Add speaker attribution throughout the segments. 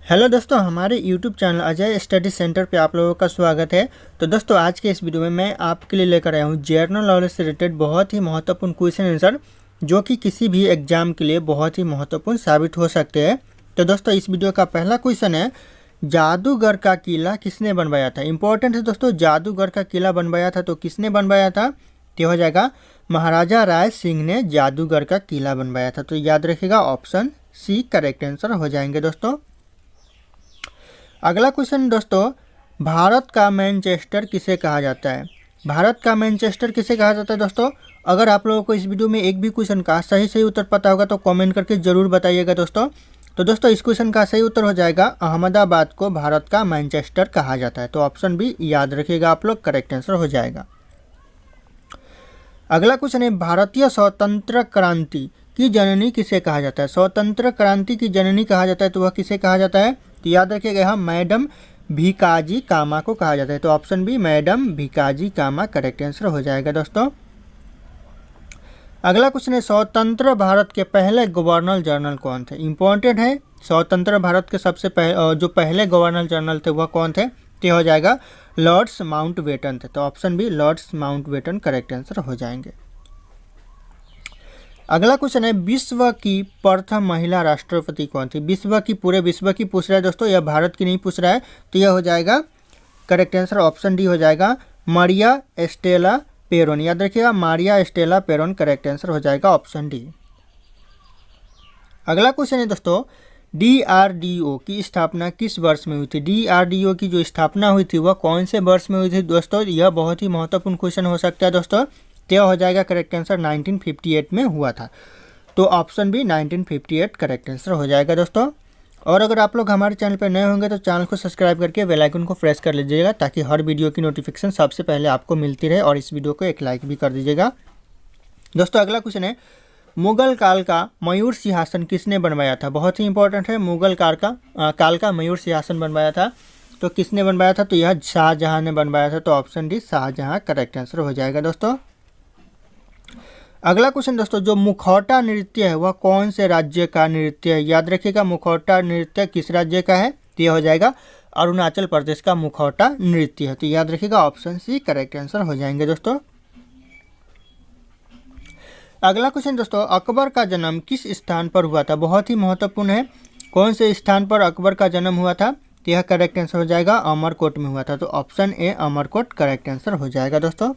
Speaker 1: Hello दोस्तों, हमारे YouTube channel Ajay study centre पे आप लोगों का स्वागत है। तो दोस्तों, आज के इस वीडियो में मैं आपके लिए लेकर आया हूँ जनरल नॉलेज से रिलेटेड बहुत ही महत्वपूर्ण क्वेश्चन आंसर जो कि किसी भी एग्जाम के लिए बहुत ही महत्वपूर्ण साबित हो सकते हैं। तो दोस्तों, इस वीडियो का पहला क्वेश्चन है, जादूगर का किला किसने बनवाया था। इंपॉर्टेंट है दोस्तों, जादूगर का किला बनवाया था तो किसने बनवाया था, तो हो जाएगा महाराजा राय सिंह ने जादूगर का किला बनवाया था। तो याद रखिएगा, ऑप्शन सी करेक्ट आंसर हो जाएंगे दोस्तों। अगला क्वेश्चन दोस्तों, भारत का मैनचेस्टर किसे कहा जाता है। भारत का मैनचेस्टर किसे कहा जाता है दोस्तों। अगर आप लोगों को इस वीडियो में एक भी क्वेश्चन का सही उत्तर पता होगा तो कमेंट करके ज़रूर बताइएगा दोस्तों। तो दोस्तों, इस क्वेश्चन का सही उत्तर हो जाएगा, अहमदाबाद को भारत का मैनचेस्टर कहा जाता है। तो ऑप्शन बी याद रखिएगा आप लोग, करेक्ट आंसर हो जाएगा। अगला क्वेश्चन है, भारतीय स्वतंत्र क्रांति की जननी किसे कहा जाता है। स्वतंत्र क्रांति की जननी कहा जाता है तो वह किसे कहा जाता है, तो याद रखिएगा यहाँ मैडम भीकाजी कामा को कहा जाता है। तो ऑप्शन बी मैडम भीकाजी कामा करेक्ट आंसर हो जाएगा दोस्तों। अगला क्वेश्चन है, स्वतंत्र भारत के पहले गवर्नर जनरल कौन थे। इंपॉर्टेंट है, स्वतंत्र भारत के सबसे जो पहले गवर्नर जनरल थे वह कौन थे, तो हो जाएगा लॉर्ड्स माउंटबेटन थे। तो option B Lords Mountbatten correct answer हो जाएंगे। अगला क्वेश्चन है, विश्व की प्रथम महिला राष्ट्रपति कौन थी। विश्व की, पूरे विश्व की पूछ रहा है दोस्तों, यह भारत की नहीं पूछ रहा है। तो यह हो जाएगा करेक्ट आंसर, ऑप्शन डी हो जाएगा मारिया एस्टेला पेरोन। याद रखिएगा, मारिया एस्टेला पेरोन करेक्ट आंसर हो जाएगा, ऑप्शन डी। अगला क्वेश्चन है दोस्तों, DRDO की स्थापना किस वर्ष में हुई थी। DRDO की जो स्थापना हुई थी वह कौन से वर्ष में हुई थी दोस्तों। यह बहुत ही महत्वपूर्ण क्वेश्चन हो सकता है दोस्तों। तो हो जाएगा करेक्ट आंसर 1958 में हुआ था। तो ऑप्शन बी 1958 करेक्ट आंसर हो जाएगा दोस्तों। और अगर आप लोग हमारे चैनल पर नए होंगे तो चैनल को सब्सक्राइब करके बेल आइकन को प्रेस कर लीजिएगा ताकि हर वीडियो की नोटिफिकेशन सबसे पहले आपको मिलती रहे। और इस वीडियो को एक लाइक भी कर दीजिएगा दोस्तों। अगला क्वेश्चन है, मुगल काल का मयूर सिंहासन किसने बनवाया था। बहुत ही इंपॉर्टेंट है, मुगल काल का मयूर सिंहासन बनवाया था तो किसने बनवाया था, तो यह शाहजहां ने बनवाया था। तो option D Shahjahan correct answer हो जाएगा दोस्तों। अगला क्वेश्चन दोस्तों, जो मुखौटा नृत्य है वह कौन से राज्य का नृत्य है। याद रखिएगा, मुखौटा नृत्य किस राज्य का है, तो यह हो जाएगा अरुणाचल प्रदेश का मुखौटा नृत्य है। तो याद रखिएगा, ऑप्शन सी करेक्ट आंसर हो जाएंगे दोस्तों। अगला क्वेश्चन दोस्तों, अकबर का जन्म किस स्थान पर हुआ था। बहुत ही महत्वपूर्ण है, कौन से स्थान पर अकबर का जन्म हुआ था, तो यह करेक्ट आंसर हो जाएगा अमरकोट में हुआ था। तो option A Amarkot correct answer हो जाएगा दोस्तों।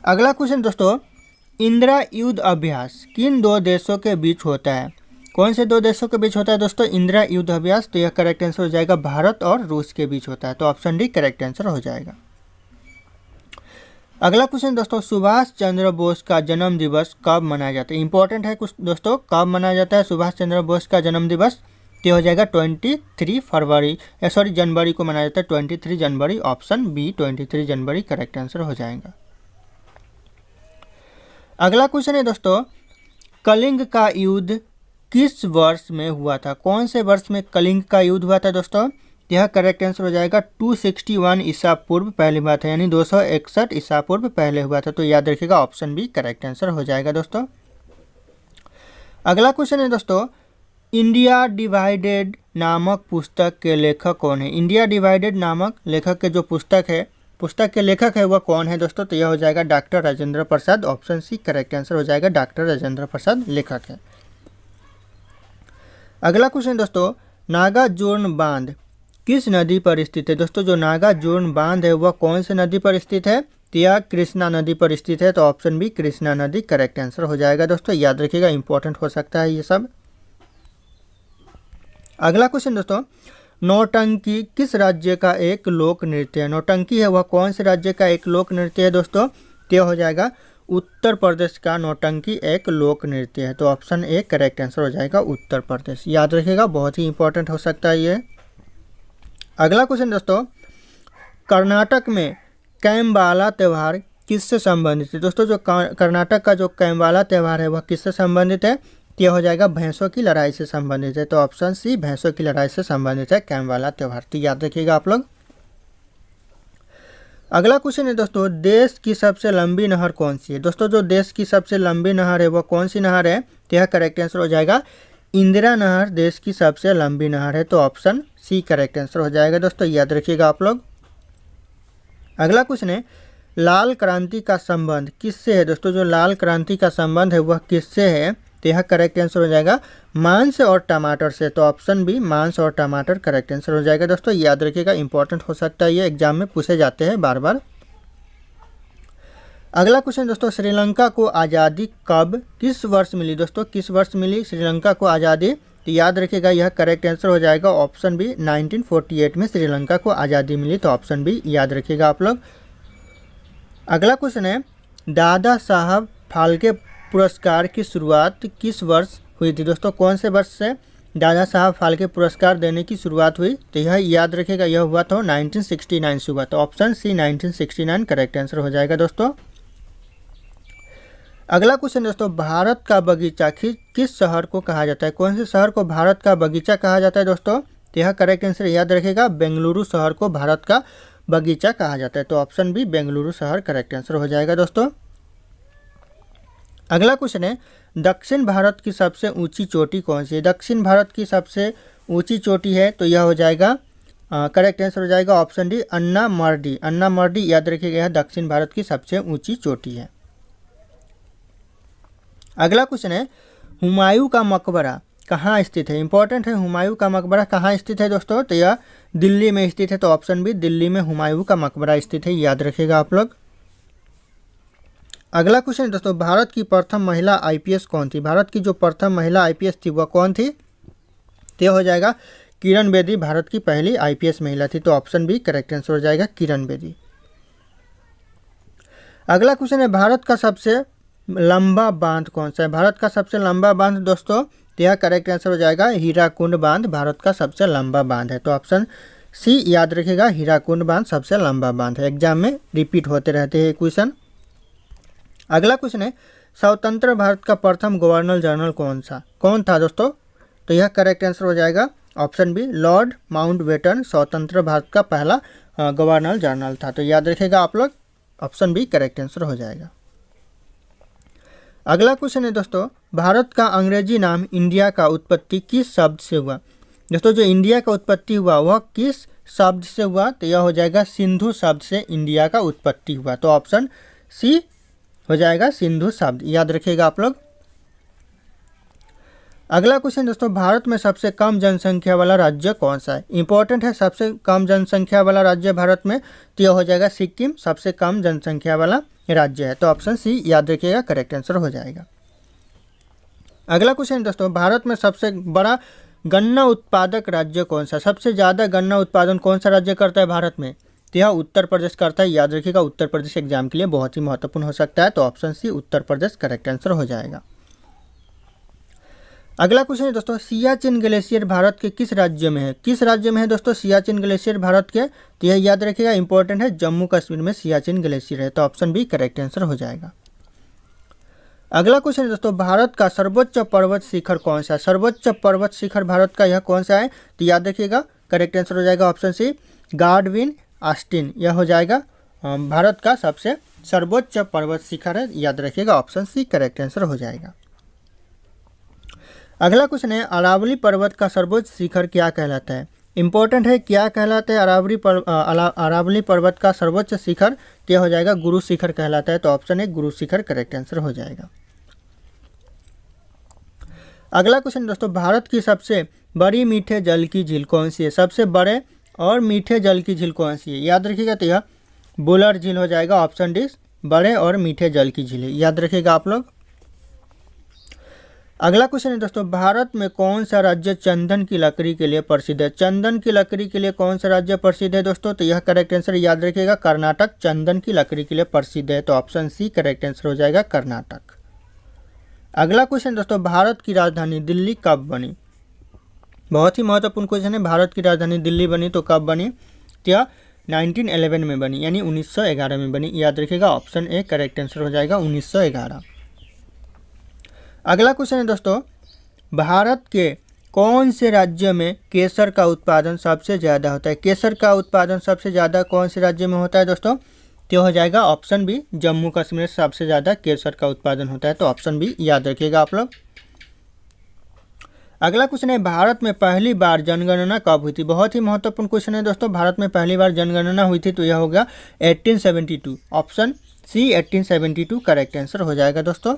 Speaker 1: अगला क्वेश्चन दोस्तों, इंदिरा युद्ध अभ्यास किन दो देशों के बीच होता है। कौन से दो देशों के बीच होता है दोस्तों इंदिरा युद्ध अभ्यास, तो यह करेक्ट आंसर हो जाएगा भारत और रूस के बीच होता है। तो ऑप्शन डी करेक्ट आंसर हो जाएगा। अगला क्वेश्चन दोस्तों, सुभाष चंद्र बोस का जन्म दिवस कब मनाया जाता है। इंपॉर्टेंट है कुछ दोस्तों, कब मनाया जाता है सुभाष चंद्र बोस का जन्म दिवस, तो हो जाएगा 23 जनवरी को मनाया जाता है, 23 जनवरी। ऑप्शन बी 23 जनवरी करेक्ट आंसर हो जाएगा। अगला क्वेश्चन है दोस्तों, कलिंग का युद्ध किस वर्ष में हुआ था। कौन से वर्ष में कलिंग का युद्ध हुआ था दोस्तों, यह करेक्ट आंसर हो जाएगा 261 ईसा पूर्व पहले हुआ था, यानी 261 ईसा पूर्व पहले हुआ था। तो याद रखिएगा, ऑप्शन बी करेक्ट आंसर हो जाएगा दोस्तों। अगला क्वेश्चन है दोस्तों, इंडिया डिवाइडेड नामक पुस्तक के लेखक कौन है। इंडिया डिवाइडेड नामक लेखक के जो पुस्तक के लेखक है वह कौन है दोस्तों, तो यह हो जाएगा doctor Rajendra Prasad. Option C correct answer हो जाएगा, डॉक्टर राजेंद्र प्रसाद लेखक है। अगला क्वेश्चन दोस्तों, नागार्जुन बांध किस नदी पर स्थित है। दोस्तों, जो नागार्जुन बांध है वह कौन से नदी पर स्थित है, तो यह कृष्णा नदी पर स्थित है। तो ऑप्शन बी कृष्णा नदी करेक्ट आंसर हो जाएगा दोस्तों। याद रखिएगा, इंपॉर्टेंट हो सकता है ये सब। अगला क्वेश्चन दोस्तों, नौटंकी किस राज्य का एक लोक नृत्य है। नौटंकी है वह कौन से राज्य का एक लोक नृत्य है दोस्तों, तो हो जाएगा उत्तर प्रदेश का नौटंकी एक लोक नृत्य है। तो ऑप्शन ए करेक्ट आंसर हो जाएगा, उत्तर प्रदेश। याद रखिएगा, बहुत ही इंपॉर्टेंट हो सकता है ये। अगला क्वेश्चन दोस्तों, कर्नाटक में कैम्बाला त्यौहार किससे संबंधित है। दोस्तों, जो कर्नाटक का जो कैम्बाला त्यौहार है वह किससे संबंधित है, यह हो जाएगा भैंसों की लड़ाई से संबंधित है। तो ऑप्शन सी भैंसों की लड़ाई से संबंधित है कैम्बाला त्यौहार। तो याद रखिएगा आप लोग। अगला क्वेश्चन है दोस्तों, देश की सबसे लंबी नहर कौन सी है। दोस्तों, जो देश की सबसे लंबी नहर है वह कौन सी नहर है, तो यह करेक्ट आंसर हो जाएगा इंदिरा नहर देश की सबसे लंबी नहर है, तो ऑप्शन सी करेक्ट आंसर हो जाएगा दोस्तों, याद रखिएगा आप लोग। अगला क्वेश्चन है, लाल क्रांति का संबंध किससे है दोस्तों? जो लाल क्रांति का संबंध है वह किससे है? तो यह करेक्ट आंसर हो जाएगा मांस और टमाटर से, तो ऑप्शन बी मांस और टमाटर करेक्ट आंसर हो जाएगा दोस्तों, याद रखिएगा, इंपॉर्टेंट हो सकता है, ये एग्जाम में पूछे जाते हैं बार बार। अगला क्वेश्चन दोस्तों, श्रीलंका को आज़ादी कब किस वर्ष मिली दोस्तों? किस वर्ष मिली श्रीलंका को आज़ादी? तो याद रखिएगा यह करेक्ट आंसर हो जाएगा ऑप्शन बी 1948 में श्रीलंका को आज़ादी मिली, तो ऑप्शन बी याद रखिएगा आप लोग। अगला क्वेश्चन है, दादा साहब फाल्के पुरस्कार की शुरुआत किस वर्ष हुई थी दोस्तों? कौन से वर्ष से दादा साहब फाल्के पुरस्कार देने की शुरुआत हुई? तो यह याद रखिएगा, यह हुआ था 1969 से हुआ, तो ऑप्शन सी 1969 करेक्ट आंसर हो जाएगा दोस्तों। अगला क्वेश्चन दोस्तों, भारत का बगीचा किस शहर को कहा जाता है? कौन से शहर को भारत का बगीचा कहा जाता है दोस्तों? तो यह करेक्ट आंसर याद रखिएगा, बेंगलुरु शहर को भारत का बगीचा कहा जाता है, तो ऑप्शन बी बेंगलुरु शहर करेक्ट आंसर हो जाएगा दोस्तों। अगला क्वेश्चन है, दक्षिण भारत की सबसे ऊंची चोटी कौन सी है? दक्षिण भारत की सबसे ऊंची चोटी है, तो यह हो जाएगा करेक्ट आंसर हो जाएगा ऑप्शन डी अन्नामर्डी। अन्नामर्डी याद रखिएगा, यह दक्षिण भारत की सबसे ऊंची चोटी है। अगला क्वेश्चन है, हुमायूं का मकबरा कहाँ स्थित है? इंपॉर्टेंट है, हुमायूं का मकबरा कहाँ स्थित है दोस्तों? तो यह दिल्ली में स्थित है, तो ऑप्शन बी दिल्ली में हुमायूं का मकबरा स्थित है, याद रखिएगा आप लोग। अगला क्वेश्चन है दोस्तों, भारत की प्रथम महिला आईपीएस कौन थी? भारत की जो प्रथम महिला आईपीएस थी वह कौन थी? तो यह हो जाएगा किरण बेदी, भारत की पहली आईपीएस महिला थी, तो ऑप्शन बी करेक्ट आंसर हो जाएगा किरण बेदी। अगला क्वेश्चन है, भारत का सबसे लंबा बांध कौन सा है? भारत का सबसे लंबा बांध दोस्तों, तो यह करेक्ट आंसर हो जाएगा हीराकुंड बांध, भारत का सबसे लंबा बांध है, तो ऑप्शन सी याद रखिएगा, हीराकुंड बांध सबसे लंबा बांध है, एग्जाम में रिपीट होते रहते हैं क्वेश्चन। अगला क्वेश्चन है, स्वतंत्र भारत का प्रथम गवर्नर जनरल कौन था दोस्तों? तो यह करेक्ट आंसर हो जाएगा ऑप्शन बी लॉर्ड माउंटबेटन स्वतंत्र भारत का पहला गवर्नर जनरल था, तो याद रखिएगा आप लोग, ऑप्शन बी करेक्ट आंसर हो जाएगा। अगला क्वेश्चन है दोस्तों, भारत का अंग्रेजी नाम इंडिया का उत्पत्ति किस शब्द से हुआ? दोस्तों जो इंडिया का उत्पत्ति हुआ वह किस शब्द से हुआ? तो यह हो जाएगा सिंधु शब्द से इंडिया का उत्पत्ति हुआ, तो ऑप्शन सी हो जाएगा सिंधु शब्द, याद रखिएगा आप लोग। अगला क्वेश्चन दोस्तों, भारत में सबसे कम जनसंख्या वाला राज्य कौन सा है? इंपॉर्टेंट है, सबसे कम जनसंख्या वाला राज्य भारत में, तो यह हो जाएगा सिक्किम सबसे कम जनसंख्या वाला राज्य है, तो ऑप्शन सी याद रखिएगा करेक्ट आंसर हो जाएगा। अगला क्वेश्चन दोस्तों, भारत में सबसे बड़ा गन्ना उत्पादक राज्य कौन सा? सबसे ज़्यादा गन्ना उत्पादन कौन सा राज्य करता है भारत में? तो यह उत्तर प्रदेश करता है, याद रखिएगा, उत्तर प्रदेश एग्जाम के लिए बहुत ही महत्वपूर्ण हो सकता है, तो option C Uttar Pradesh correct answer हो जाएगा। अगला क्वेश्चन है दोस्तों, सियाचिन ग्लेशियर भारत के किस राज्य में है? किस राज्य में है दोस्तों सियाचिन ग्लेशियर भारत के? तो यह याद रखिएगा, इंपॉर्टेंट है, जम्मू कश्मीर में सियाचिन ग्लेशियर है, तो ऑप्शन बी करेक्ट आंसर हो जाएगा। अगला क्वेश्चन है दोस्तों, भारत का सर्वोच्च पर्वत शिखर कौन सा है? सर्वोच्च पर्वत शिखर भारत का यह कौन सा है? तो याद रखिएगा करेक्ट आंसर हो जाएगा ऑप्शन सी गार्डविन ऑस्टिन, यह हो जाएगा भारत का सबसे सर्वोच्च पर्वत शिखर है, याद रखिएगा ऑप्शन सी करेक्ट आंसर हो जाएगा। अगला क्वेश्चन है, अरावली पर्वत का सर्वोच्च शिखर क्या कहलाता है? इंपॉर्टेंट है, क्या कहलाता है अरावली पर्वत का सर्वोच्च शिखर? क्या हो जाएगा गुरु शिखर कहलाता है, तो ऑप्शन है गुरु शिखर करेक्ट आंसर हो जाएगा। अगला क्वेश्चन दोस्तों, भारत की सबसे बड़ी मीठे जल की झील कौन सी है? सबसे बड़े और मीठे जल की झील कौन सी है? याद रखिएगा, तो यह बुलर झील हो जाएगा, ऑप्शन डी बड़े और मीठे जल की झील है, याद रखिएगा आप लोग। अगला क्वेश्चन है दोस्तों, भारत में कौन सा राज्य चंदन की लकड़ी के लिए प्रसिद्ध है? चंदन की लकड़ी के लिए कौन सा राज्य प्रसिद्ध है दोस्तों? तो यह करेक्ट आंसर याद रखिएगा, कर्नाटक चंदन की लकड़ी के लिए प्रसिद्ध है, तो ऑप्शन सी करेक्ट आंसर हो जाएगा कर्नाटक। अगला क्वेश्चन दोस्तों, भारत की राजधानी दिल्ली कब बनी? बहुत ही महत्वपूर्ण क्वेश्चन है, भारत की राजधानी दिल्ली बनी तो कब बनी? क्या 1911 में बनी, यानी 1911 में बनी, याद रखिएगा ऑप्शन ए करेक्ट आंसर हो जाएगा 1911। अगला क्वेश्चन है दोस्तों, भारत के कौन से राज्य में केसर का उत्पादन सबसे ज़्यादा होता है? केसर का उत्पादन सबसे ज़्यादा कौन से राज्य में होता है दोस्तों? तो हो जाएगा ऑप्शन बी जम्मू कश्मीर से सबसे ज़्यादा केसर का उत्पादन होता है, तो ऑप्शन बी याद रखिएगा आप लोग। अगला क्वेश्चन है भारत में पहली बार जनगणना कब हुई थी। बहुत ही महत्वपूर्ण क्वेश्चन है दोस्तों। भारत में पहली बार जनगणना हुई थी तो यह होगा 1872। ऑप्शन सी 1872 करेक्ट आंसर हो जाएगा दोस्तों।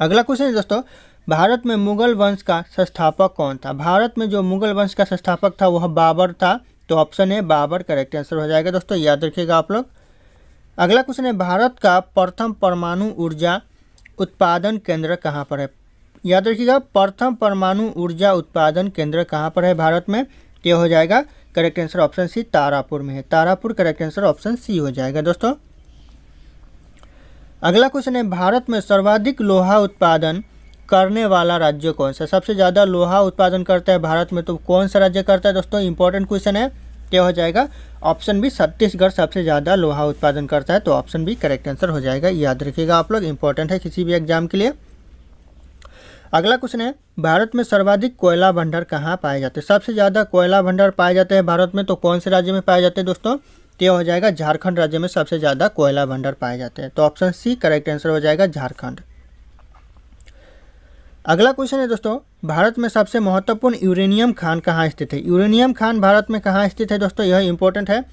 Speaker 1: अगला क्वेश्चन है दोस्तों भारत में मुगल वंश का संस्थापक कौन था। भारत में जो मुगल वंश का संस्थापक था वह बाबर था, तो ऑप्शन है बाबर करेक्ट आंसर हो जाएगा दोस्तों, याद रखिएगा आप लोग। अगला क्वेश्चन है भारत का प्रथम परमाणु ऊर्जा उत्पादन केंद्र कहाँ पर है। याद रखिएगा प्रथम परमाणु ऊर्जा उत्पादन केंद्र कहाँ पर है भारत में, ये हो जाएगा correct answer option C Tarapur में है। Tarapur correct answer option C हो जाएगा दोस्तों। अगला क्वेश्चन है भारत में सर्वाधिक लोहा उत्पादन करने वाला राज्य कौन सा। सबसे ज़्यादा लोहा उत्पादन करता है भारत में तो कौन सा राज्य करता है दोस्तों, इंपॉर्टेंट क्वेश्चन है, क्या हो जाएगा ऑप्शन बी छत्तीसगढ़ सबसे ज़्यादा लोहा उत्पादन करता है, तो ऑप्शन बी करेक्ट आंसर हो जाएगा, याद रखिएगा आप लोग, इंपॉर्टेंट है किसी भी एग्जाम के लिए। अगला क्वेश्चन है भारत में सर्वाधिक कोयला भंडार कहाँ पाए जाते हैं। सबसे ज़्यादा कोयला भंडार पाए जाते हैं भारत में तो कौन से राज्य में पाए जाते हैं दोस्तों, तो हो जाएगा झारखंड राज्य में सबसे ज़्यादा कोयला भंडार पाए जाते हैं, तो ऑप्शन सी करेक्ट आंसर हो जाएगा झारखंड। अगला क्वेश्चन है दोस्तों भारत में सबसे महत्वपूर्ण यूरेनियम खान कहाँ स्थित है। यूरेनियम खान भारत में कहाँ स्थित है दोस्तों, यह इंपॉर्टेंट है,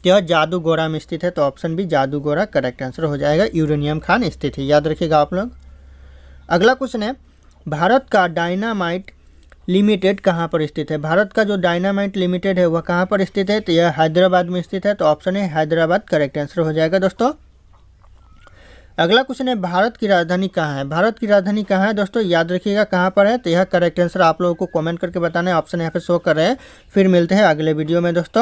Speaker 1: यह जादूगोरा में स्थित है, तो ऑप्शन बी जादूगोरा करेक्ट आंसर हो जाएगा, यूरेनियम खान स्थित है, याद रखिएगा आप लोग। अगला क्वेश्चन है भारत का डायनामाइट लिमिटेड कहाँ पर स्थित है। भारत का जो डायनामाइट लिमिटेड है वह कहाँ पर स्थित है, तो यह हैदराबाद में स्थित है, तो ऑप्शन है हैदराबाद करेक्ट आंसर हो जाएगा दोस्तों। अगला क्वेश्चन है भारत की राजधानी कहाँ है। भारत की राजधानी कहाँ है दोस्तों, याद रखिएगा कहाँ पर है, तो यह करेक्ट आंसर आप लोगों को कमेंट करके बताना है, ऑप्शन यहाँ पे शो कर रहे हैं। फिर मिलते हैं अगले वीडियो में दोस्तों।